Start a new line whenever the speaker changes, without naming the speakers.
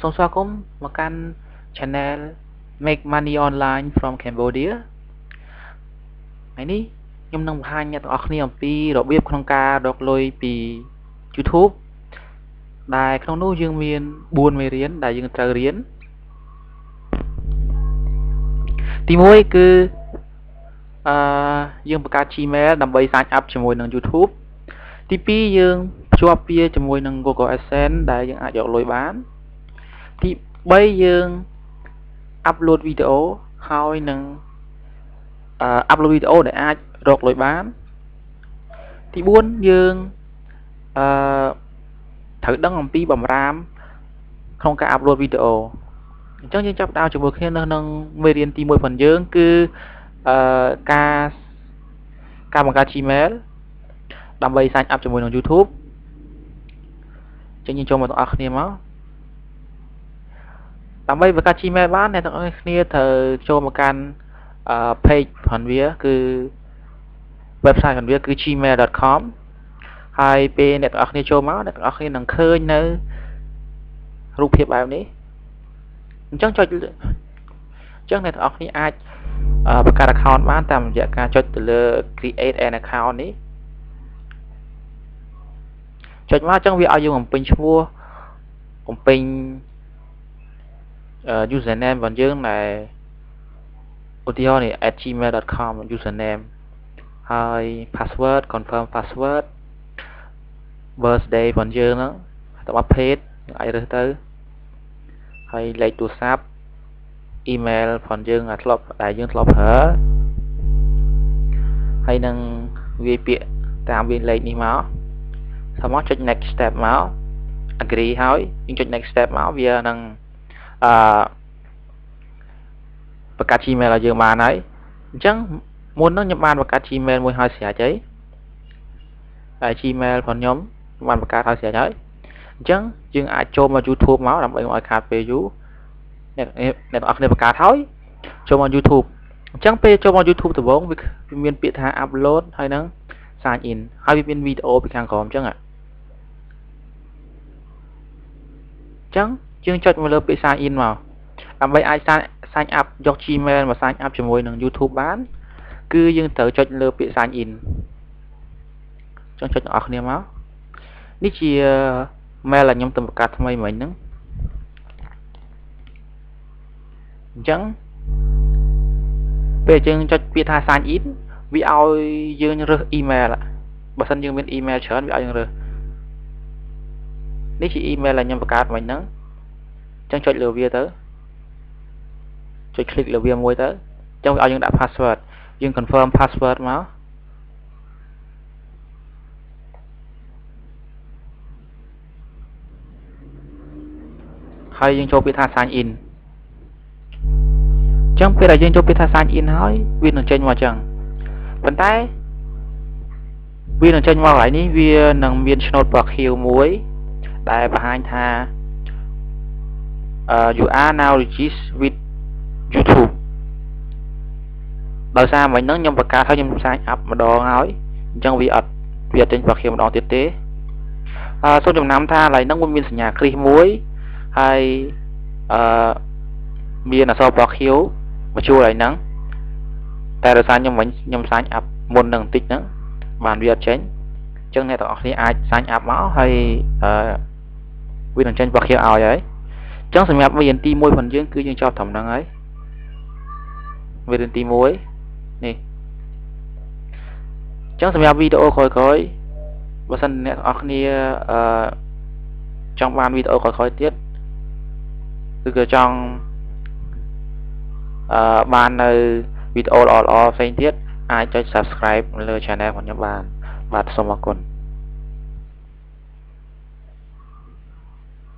សូមស្វាគមន៍មកកាន់ Channel Make Money Online from Cambodia ថ្ងៃនេះខ្ញុំនឹងបង្ហាញអ្នកទាំងអស់គ្នាអំពីរបៀបក្នុងការរកលុយពី YouTube ដែលក្នុងនោះយើងមាន4មេរៀនដែលយើងត្រូវរៀនទី1គឺយើងបង្កើត Gmail ដើម្បី sign up ជាមួយនឹង YouTube ទី2យើងភ្ជាប់វាជាមួយនឹង Google AdSense ដែលយើងអាចយកលុយបានទី3យើង upload វីដេអូហើយនឹងupload វីដេអូដែលអាចរកលុយបានទី4យើងត្រូវដឹងអំពីបម្រាមក្នុងការ upload វីដេអូអញ្ចឹងយើងចាប់ផ្ដើមជាមួយគ្នានៅក្នុងមេរៀនទី1របស់យើងគឺការបង្កើត Gmail ដើម្បី sign up ជាមួយនឹង YouTube អញ្ចឹងយើងចូលមកទាំងអស់គ្នាមកដើម្បីបង្កើត Gmail បានអ្នកទាំងអស់គ្នាត្រូវចូលមកកាន់page របស់វាគឺ website របស់វាគឺ gmail.com ហើយពេលអ្នកទាំងអស់គ្នាចូលមកអ្នកទាំងអស់គ្នានឹងឃើញនៅរូបភាពបែបនេះអញ្ចឹងអ្នកទាំងអស់គ្នាអាចបង្កើត account បានតាមរយៈការចុចទៅលើ create an account នេះចុចមកអញ្ចឹងវាឲ្យយើងបំពេញឈ្មោះបំពេញusername របស់យើងដែលឧទាហរណ៍នេះ @gmail.com username ហើយ password confirm password birthday របស់យើងហ្នឹងទៅបတ် page អាចរើសទៅហើយលេខទូរស័ព្ទ email របស់យើងដែលយើងធ្លាប់ប្រើហើយនឹងវាយពាក្យតាមវាលេខនេះមកxongមកចុច next step មក agree ហើយយើងចុច next step មកវានឹងបង្កើត Gmail ឲ្យយើងបានហើយអញ្ចឹងមុនហ្នឹងខ្ញុំបានបង្កើត Gmail មួយហើយស្រេចហើយហើយ Gmail របស់ខ្ញុំបានបង្កើតហើយស្រេចហើយអញ្ចឹងយើងអាចចូលមក YouTube មកដើម្បីឲ្យខាតពេលយូរអ្នកទាំងអស់គ្នាបង្កើតហើយចូលមក YouTube អញ្ចឹងពេលចូលមក YouTube ដំបូងវាមានពាក្យថា upload ហើយនឹង sign in ហើយវាមានវីដេអូពីខាងក្រោមអញ្ចឹងយើងចុចមកលើពាក្យ sign in មកដើម្បីអាច sign up យក Gmail មក sign up ជាមួយនឹង YouTube បានគឺយើងត្រូវចុចលើពាក្យ sign in ចុចទាំងអស់គ្នាមកនេះជា mail ដែលខ្ញុំទៅបង្កើតថ្មីមិញហ្នឹងអញ្ចឹងពេលយើងចុចពាក្យថា sign in វាឲ្យយើងរើស email បើសិនយើងមាន email ច្រើនវាឲ្យយើងរើសនេះជា email ដែលខ្ញុំបង្កើតមិញហ្នឹងអញ្ចឹងចុចលើវាទៅចុច click លើវាមួយទៅអញ្ចឹងវាឲ្យយើងដាក់ password យើង confirm password មកហើយយើងចូលពាក្យថា sign in អញ្ចឹងពេលដែលយើងចូលពាក្យថា sign in ហើយវានឹងចេញមកអញ្ចឹងប៉ុន្តែវានឹងចេញមកកន្លែងនេះវានឹងមានឆ្នោតពណ៌ខៀវមួយដែលបង្ហាញថា you are now registered with YouTube ដោយសារមិញហ្នឹងខ្ញុំបង្កើតហើយខ្ញុំ sign up ម្ដងហើយអញ្ចឹងវាអត់ចេញពណ៌ខៀវម្ដងទៀតទេសូមចំណាំថាកន្លែងហ្នឹងវាមានសញ្ញាគ្រីសមួយហើយមានអក្សរពណ៌ខៀវមកជួរកន្លែងហ្នឹងតែដោយសារខ្ញុំ sign up មុននឹងបន្តិចហ្នឹងបានវាអត់ចេញអញ្ចឹងអ្នកទាំងអស់គ្នាអាច sign up មកហើយវានឹងចេញពណ៌ខៀវឲ្យហើយអញ្ចឹងសម្រាប់មេរៀនទី1របស់យើងគឺយើងចប់ត្រឹមហ្នឹងហើយមេរៀនទី1នេះអញ្ចឹងសម្រាប់វីដេអូក្រោយៗបើសិនអ្នកទាំងអស់គ្នាចង់បានវីដេអូក្រោយៗទៀតគឺក៏ចង់បាននៅវីដេអូល្អៗផ្សេងទៀតអាចចុច subscribe លើ channel របស់ខ្ញុំបានបាទសូមអរគុណ